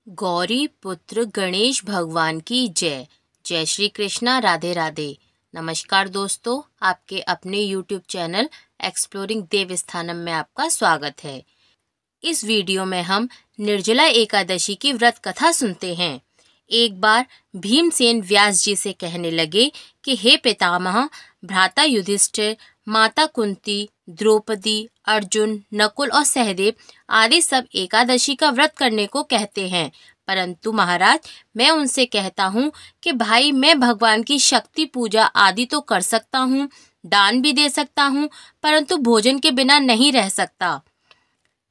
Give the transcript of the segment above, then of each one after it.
गौरी पुत्र गणेश भगवान की जय। जय श्री कृष्णा, राधे राधे। नमस्कार दोस्तों, आपके अपने YouTube चैनल एक्सप्लोरिंग देवस्थानम में आपका स्वागत है। इस वीडियो में हम निर्जला एकादशी की व्रत कथा सुनते हैं। एक बार भीमसेन व्यास जी से कहने लगे कि हे पितामह, भ्राता युधिष्ठिर, माता कुंती, द्रौपदी, अर्जुन, नकुल और सहदेव आदि सब एकादशी का व्रत करने को कहते हैं, परंतु महाराज मैं उनसे कहता हूँ कि भाई मैं भगवान की शक्ति पूजा आदि तो कर सकता हूँ, दान भी दे सकता हूँ, परंतु भोजन के बिना नहीं रह सकता।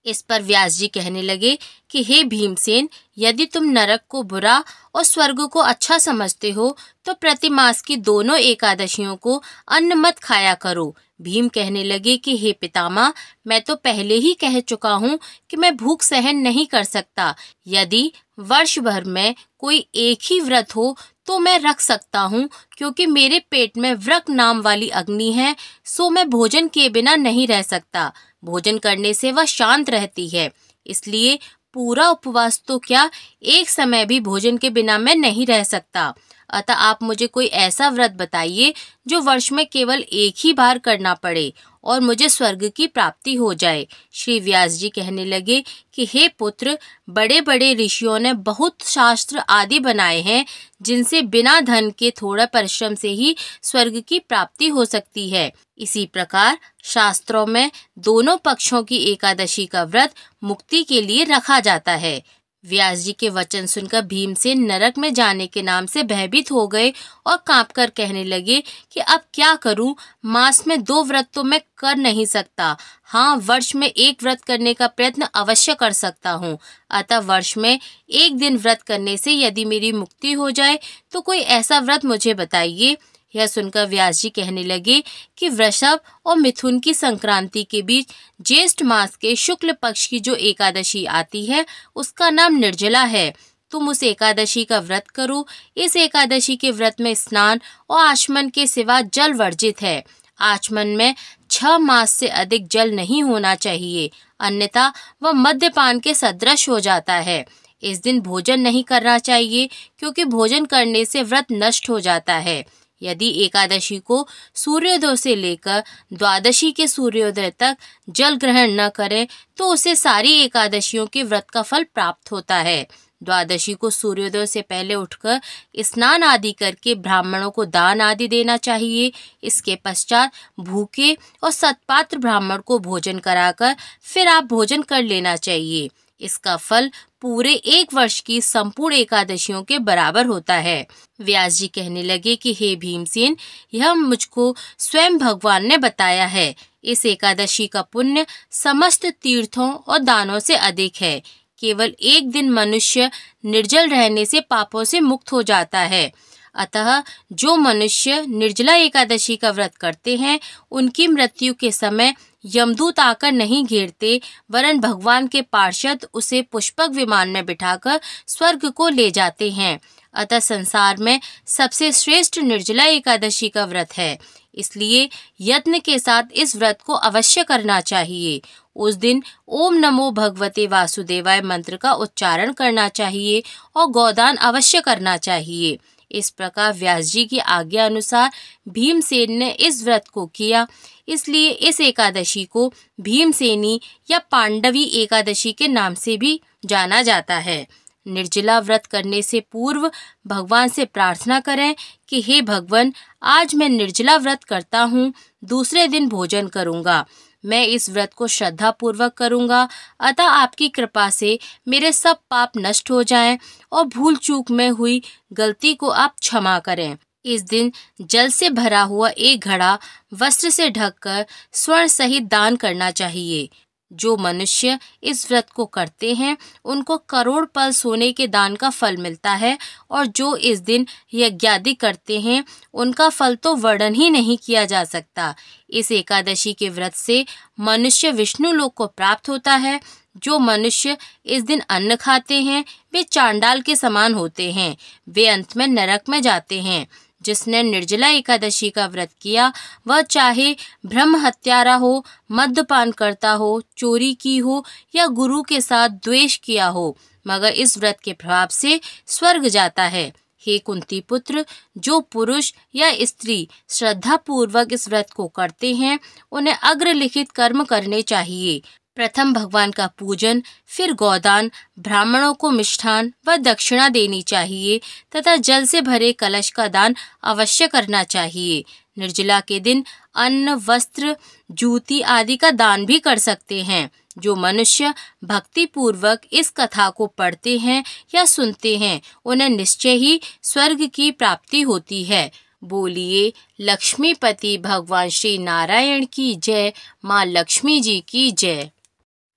इस पर व्यास जी कहने लगे कि हे भीमसेन, यदि तुम नरक को बुरा और स्वर्ग को अच्छा समझते हो तो प्रतिमास की दोनों एकादशियों को अन्न मत खाया करो। भीम कहने लगे कि हे पितामह, मैं तो पहले ही कह चुका हूँ कि मैं भूख सहन नहीं कर सकता। यदि वर्ष भर में कोई एक ही व्रत हो तो मैं रख सकता हूँ, क्योंकि मेरे पेट में व्रक नाम वाली अग्नि है, सो मैं भोजन किए बिना नहीं रह सकता। भोजन करने से वह शांत रहती है, इसलिए पूरा उपवास तो क्या, एक समय भी भोजन के बिना मैं नहीं रह सकता। अतः आप मुझे कोई ऐसा व्रत बताइए जो वर्ष में केवल एक ही बार करना पड़े और मुझे स्वर्ग की प्राप्ति हो जाए। श्री व्यास जी कहने लगे कि हे पुत्र, बड़े बड़े ऋषियों ने बहुत शास्त्र आदि बनाए हैं जिनसे बिना धन के थोड़ा परिश्रम से ही स्वर्ग की प्राप्ति हो सकती है। इसी प्रकार शास्त्रों में दोनों पक्षों की एकादशी का व्रत मुक्ति के लिए रखा जाता है। व्यास जी के वचन सुनकर भीमसेन नरक में जाने के नाम से भयभीत हो गए और कांपकर कहने लगे कि अब क्या करूं, मास में 2 व्रत तो मैं कर नहीं सकता। हाँ, वर्ष में एक व्रत करने का प्रयत्न अवश्य कर सकता हूँ। अतः वर्ष में एक दिन व्रत करने से यदि मेरी मुक्ति हो जाए तो कोई ऐसा व्रत मुझे बताइए। यह सुनकर व्यास जी कहने लगे कि वृषभ और मिथुन की संक्रांति के बीच ज्येष्ठ मास के शुक्ल पक्ष की जो एकादशी आती है उसका नाम निर्जला है। तुम उस एकादशी का व्रत करो। इस एकादशी के व्रत में स्नान और आचमन के सिवा जल वर्जित है। आचमन में 6 मास से अधिक जल नहीं होना चाहिए, अन्यथा वह मद्यपान के सदृश हो जाता है। इस दिन भोजन नहीं करना चाहिए, क्योंकि भोजन करने से व्रत नष्ट हो जाता है। यदि एकादशी को सूर्योदय से लेकर द्वादशी के सूर्योदय तक जल ग्रहण न करें तो उसे सारी एकादशियों के व्रत का फल प्राप्त होता है। द्वादशी को सूर्योदय से पहले उठकर स्नान आदि करके ब्राह्मणों को दान आदि देना चाहिए। इसके पश्चात भूखे और सत्पात्र ब्राह्मण को भोजन कराकर फिर आप भोजन कर लेना चाहिए। इसका फल पूरे 1 वर्ष की संपूर्ण एकादशियों के बराबर होता है। व्यास जी कहने लगे कि हे भीमसेन, यह मुझको स्वयं भगवान ने बताया है। इस एकादशी का पुण्य समस्त तीर्थों और दानों से अधिक है। केवल एक दिन मनुष्य निर्जल रहने से पापों से मुक्त हो जाता है। अतः जो मनुष्य निर्जला एकादशी का व्रत करते हैं उनकी मृत्यु के समय यमदूत आकर नहीं घेरते, वरन भगवान के पार्षद उसे पुष्पक विमान में बिठाकर स्वर्ग को ले जाते हैं। अतः संसार में सबसे श्रेष्ठ निर्जला एकादशी का व्रत है, इसलिए यत्न के साथ इस व्रत को अवश्य करना चाहिए। उस दिन ओम नमो भगवते वासुदेवाय मंत्र का उच्चारण करना चाहिए और गोदान अवश्य करना चाहिए। इस प्रकार व्यास जी की आज्ञा अनुसार भीमसेन ने इस व्रत को किया, इसलिए इस एकादशी को भीमसेनी या पांडवी एकादशी के नाम से भी जाना जाता है। निर्जला व्रत करने से पूर्व भगवान से प्रार्थना करें कि हे भगवान, आज मैं निर्जला व्रत करता हूँ, दूसरे दिन भोजन करूँगा। मैं इस व्रत को श्रद्धा पूर्वक करूँगा, अतः आपकी कृपा से मेरे सब पाप नष्ट हो जाएं और भूल चूक में हुई गलती को आप क्षमा करें। इस दिन जल से भरा हुआ एक घड़ा वस्त्र से ढककर स्वर्ण सहित दान करना चाहिए। जो मनुष्य इस व्रत को करते हैं उनको करोड़ पल सोने के दान का फल मिलता है, और जो इस दिन यज्ञादि करते हैं उनका फल तो वर्णन ही नहीं किया जा सकता। इस एकादशी के व्रत से मनुष्य विष्णु लोक को प्राप्त होता है। जो मनुष्य इस दिन अन्न खाते हैं वे चांडाल के समान होते हैं, वे अंत में नरक में जाते हैं। जिसने निर्जला एकादशी का व्रत किया वह चाहे ब्रह्म हत्यारा हो, मद्यपान करता हो, चोरी की हो या गुरु के साथ द्वेष किया हो, मगर इस व्रत के प्रभाव से स्वर्ग जाता है। हे कुंती पुत्र, जो पुरुष या स्त्री श्रद्धा पूर्वक इस व्रत को करते हैं उन्हें अग्रलिखित कर्म करने चाहिए। प्रथम भगवान का पूजन, फिर गोदान, ब्राह्मणों को मिष्ठान व दक्षिणा देनी चाहिए तथा जल से भरे कलश का दान अवश्य करना चाहिए। निर्जला के दिन अन्न, वस्त्र, जूती आदि का दान भी कर सकते हैं। जो मनुष्य भक्ति पूर्वक इस कथा को पढ़ते हैं या सुनते हैं उन्हें निश्चय ही स्वर्ग की प्राप्ति होती है। बोलिए लक्ष्मीपति भगवान श्री नारायण की जय। माँ लक्ष्मी जी की जय।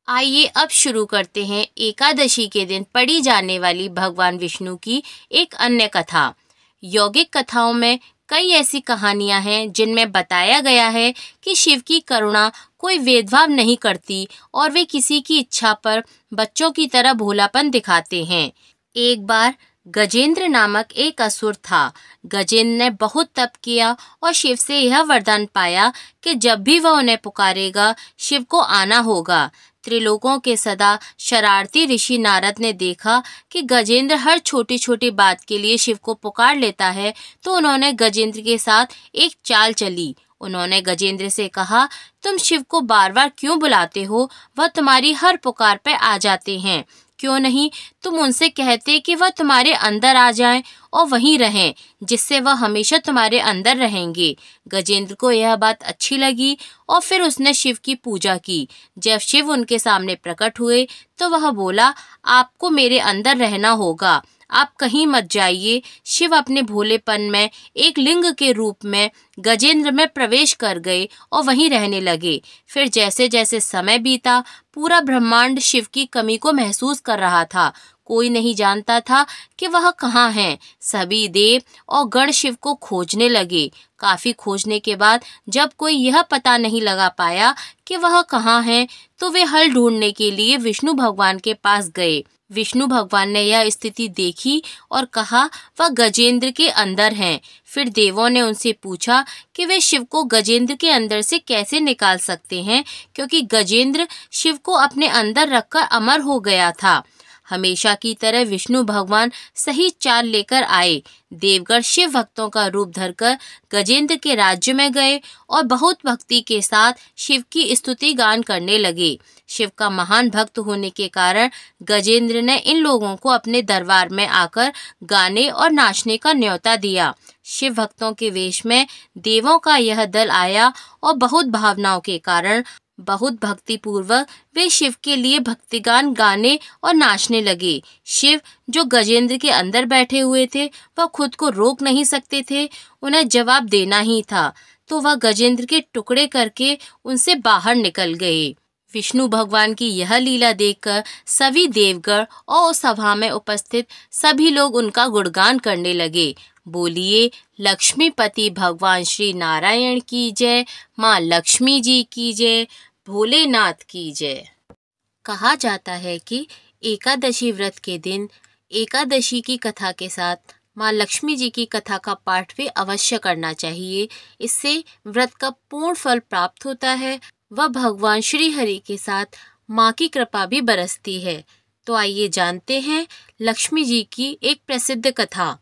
आइए अब शुरू करते हैं एकादशी के दिन पढ़ी जाने वाली भगवान विष्णु की एक अन्य कथा। यौगिक कथाओं में कई ऐसी कहानियां हैं जिनमें बताया गया है कि शिव की करुणा कोई भेदभाव नहीं करती और वे किसी की इच्छा पर बच्चों की तरह भोलापन दिखाते हैं। एक बार गजेंद्र नामक एक असुर था। गजेंद्र ने बहुत तप किया और शिव से यह वरदान पाया कि जब भी वह उन्हें पुकारेगा शिव को आना होगा। त्रिलोकों के सदा शरारती ऋषि नारद ने देखा कि गजेंद्र हर छोटी छोटी बात के लिए शिव को पुकार लेता है, तो उन्होंने गजेंद्र के साथ एक चाल चली। उन्होंने गजेंद्र से कहा, तुम शिव को बार बार क्यों बुलाते हो? वह तुम्हारी हर पुकार पे आ जाते हैं। क्यों नहीं तुम उनसे कहते कि वह तुम्हारे अंदर आ जाएं और वहीं रहें, जिससे वह हमेशा तुम्हारे अंदर रहेंगे। गजेंद्र को यह बात अच्छी लगी और फिर उसने शिव की पूजा की। जब शिव उनके सामने प्रकट हुए तो वह बोला, आपको मेरे अंदर रहना होगा, आप कहीं मत जाइए। शिव अपने भोलेपन में एक लिंग के रूप में गजेंद्र में प्रवेश कर गए और वहीं रहने लगे। फिर जैसे जैसे समय बीता, पूरा ब्रह्मांड शिव की कमी को महसूस कर रहा था। कोई नहीं जानता था कि वह कहाँ हैं। सभी देव और गण शिव को खोजने लगे। काफी खोजने के बाद जब कोई यह पता नहीं लगा पाया कि वह कहाँ हैं, तो वे हल ढूंढने के लिए विष्णु भगवान के पास गए। विष्णु भगवान ने यह स्थिति देखी और कहा, वह गजेंद्र के अंदर हैं। फिर देवों ने उनसे पूछा कि वे शिव को गजेंद्र के अंदर से कैसे निकाल सकते हैं, क्योंकि गजेंद्र शिव को अपने अंदर रखकर अमर हो गया था। हमेशा की तरह विष्णु भगवान सही चाल लेकर आए। देवगण शिव भक्तों का रूप धरकर गजेंद्र के राज्य में गए और बहुत भक्ति के साथ शिव की स्तुति गान करने लगे। शिव का महान भक्त होने के कारण गजेंद्र ने इन लोगों को अपने दरबार में आकर गाने और नाचने का न्योता दिया। शिव भक्तों के वेश में देवों का यह दल आया और बहुत भावनाओं के कारण बहुत भक्ति पूर्वक वे शिव के लिए भक्तिगान गाने और नाचने लगे। शिव जो गजेंद्र के अंदर बैठे हुए थे वह खुद को रोक नहीं सकते थे, उन्हें जवाब देना ही था, तो वह गजेंद्र के टुकड़े करके उनसे बाहर निकल गए। विष्णु भगवान की यह लीला देखकर सभी देवगण और सभा में उपस्थित सभी लोग उनका गुणगान करने लगे। बोलिए लक्ष्मीपति भगवान श्री नारायण की जय। माँ लक्ष्मी जी की जय। भोलेनाथ की जय। कहा जाता है कि एकादशी व्रत के दिन एकादशी की कथा के साथ माँ लक्ष्मी जी की कथा का पाठ भी अवश्य करना चाहिए। इससे व्रत का पूर्ण फल प्राप्त होता है व भगवान श्री हरि के साथ माँ की कृपा भी बरसती है। तो आइए जानते हैं लक्ष्मी जी की एक प्रसिद्ध कथा।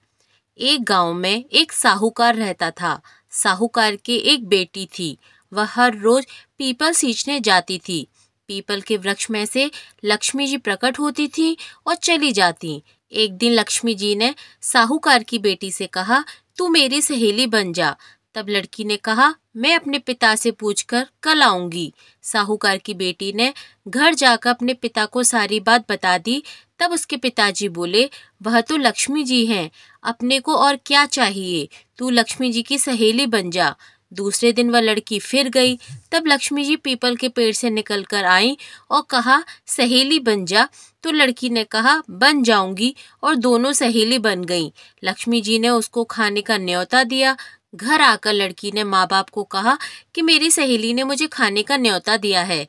एक गांव में एक साहूकार रहता था। साहूकार की एक बेटी थी। वह हर रोज पीपल सींचने जाती थी। पीपल के वृक्ष में से लक्ष्मी जी प्रकट होती थी और चली जाती। एक दिन लक्ष्मी जी ने साहूकार की बेटी से कहा, तू मेरी सहेली बन जा। तब लड़की ने कहा, मैं अपने पिता से पूछकर कल आऊंगी। साहूकार की बेटी ने घर जाकर अपने पिता को सारी बात बता दी। तब उसके पिताजी बोले, वह तो लक्ष्मी जी हैं, अपने को और क्या चाहिए, तू लक्ष्मी जी की सहेली बन जा। दूसरे दिन वह लड़की फिर गई। तब लक्ष्मी जी पीपल के पेड़ से निकलकर आई और कहा, सहेली बन जा। तो लड़की ने कहा, बन जाऊंगी, और दोनों सहेली बन गईं। लक्ष्मी जी ने उसको खाने का न्योता दिया। घर आकर लड़की ने माँ बाप को कहा कि मेरी सहेली ने मुझे खाने का न्योता दिया है।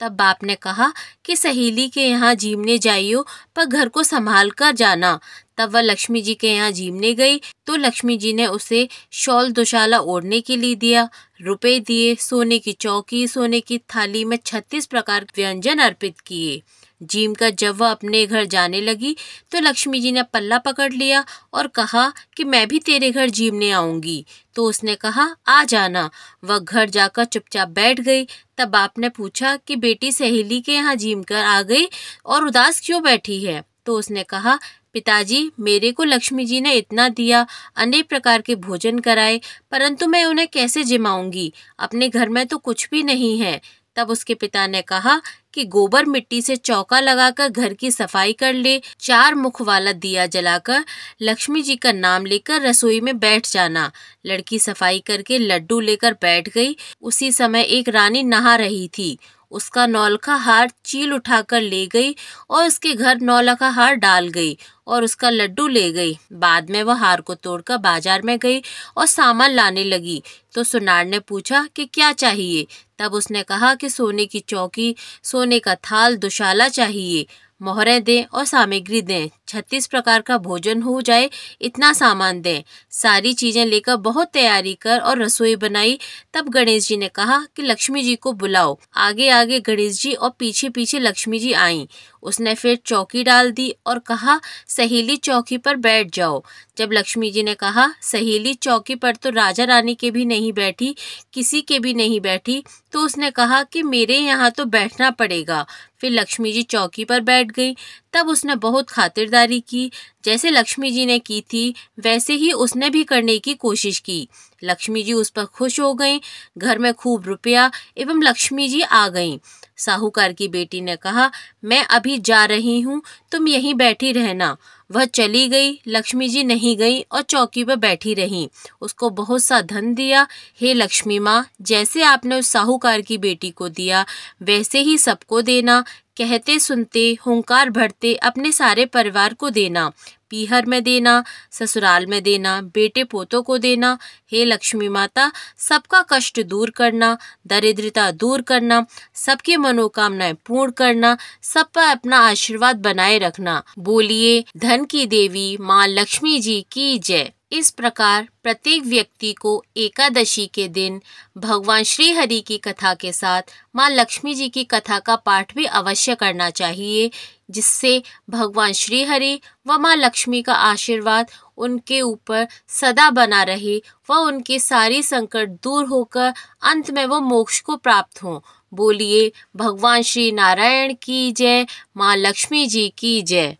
तब बाप ने कहा कि सहेली के यहाँ जीमने जाइयो, पर घर को संभाल कर जाना। तब वह लक्ष्मी जी के यहाँ जीमने गई तो लक्ष्मी जी ने उसे शॉल दुशाला ओढ़ने के लिए दिया, रुपए दिए, सोने की चौकी, सोने की थाली में 36 प्रकार के व्यंजन अर्पित किए। जीम कर जब वह अपने घर जाने लगी तो लक्ष्मी जी ने पल्ला पकड़ लिया और कहा कि मैं भी तेरे घर जीमने आऊंगी। तो उसने कहा आ जाना। वह घर जाकर चुपचाप बैठ गई। तब बाप ने पूछा कि बेटी सहेली के यहाँ जीम कर आ गई और उदास क्यों बैठी है। तो उसने कहा पिताजी, मेरे को लक्ष्मी जी ने इतना दिया, अनेक प्रकार के भोजन कराए, परंतु मैं उन्हें कैसे जिमाऊंगी, अपने घर में तो कुछ भी नहीं है। तब उसके पिता ने कहा कि गोबर मिट्टी से चौका लगाकर घर की सफाई कर ले, 4 मुख वाला दिया जलाकर लक्ष्मी जी का नाम लेकर रसोई में बैठ जाना। लड़की सफाई करके लड्डू लेकर बैठ गई। उसी समय एक रानी नहा रही थी। उसका नौलखा हार चील उठाकर ले गई और उसके घर नौलखा हार डाल गई और उसका लड्डू ले गई। बाद में वह हार को तोड़कर बाजार में गई और सामान लाने लगी। तो सुनार ने पूछा कि क्या चाहिए। तब उसने कहा कि सोने की चौकी, सोने का थाल, दुशाला चाहिए, मोहरें दें और सामग्री दें, 36 प्रकार का भोजन हो जाए, इतना सामान दें। सारी चीजें लेकर बहुत तैयारी कर और रसोई बनाई। तब गणेश जी ने कहा कि लक्ष्मी जी को बुलाओ। आगे आगे गणेश जी और पीछे पीछे लक्ष्मी जी आईं। उसने फिर चौकी डाल दी और कहा सहेली चौकी पर बैठ जाओ। जब लक्ष्मी जी ने कहा सहेली चौकी पर तो राजा रानी के भी नहीं बैठी, किसी के भी नहीं बैठी, तो उसने कहा कि मेरे यहाँ तो बैठना पड़ेगा। फिर लक्ष्मी जी चौकी पर बैठ गई। तब उसने बहुत खातिरदारी की। जैसे लक्ष्मी जी ने की थी वैसे ही उसने भी करने की कोशिश की। लक्ष्मी जी उस पर खुश हो गईं। घर में खूब रुपया एवं लक्ष्मी जी आ गईं। साहूकार की बेटी ने कहा मैं अभी जा रही हूँ, तुम यहीं बैठी रहना। वह चली गई। लक्ष्मी जी नहीं गई और चौकी पर बैठी रहीं। उसको बहुत सा धन दिया। हे लक्ष्मी माँ, जैसे आपने उस साहूकार की बेटी को दिया वैसे ही सबको देना। कहते सुनते हुंकार भरते अपने सारे परिवार को देना। पीहर में देना, ससुराल में देना, बेटे पोतों को देना। हे लक्ष्मी माता, सबका कष्ट दूर करना, दरिद्रता दूर करना, सबकी मनोकामनाएं पूर्ण करना, सब पर अपना आशीर्वाद बनाए रखना। बोलिए धन की देवी माँ लक्ष्मी जी की जय। इस प्रकार प्रत्येक व्यक्ति को एकादशी के दिन भगवान श्री हरि की कथा के साथ माँ लक्ष्मी जी की कथा का पाठ भी अवश्य करना चाहिए, जिससे भगवान श्री हरि व माँ लक्ष्मी का आशीर्वाद उनके ऊपर सदा बना रहे व उनके सारी संकट दूर होकर अंत में वो मोक्ष को प्राप्त हों। बोलिए भगवान श्री नारायण की जय, माँ लक्ष्मी जी की जय।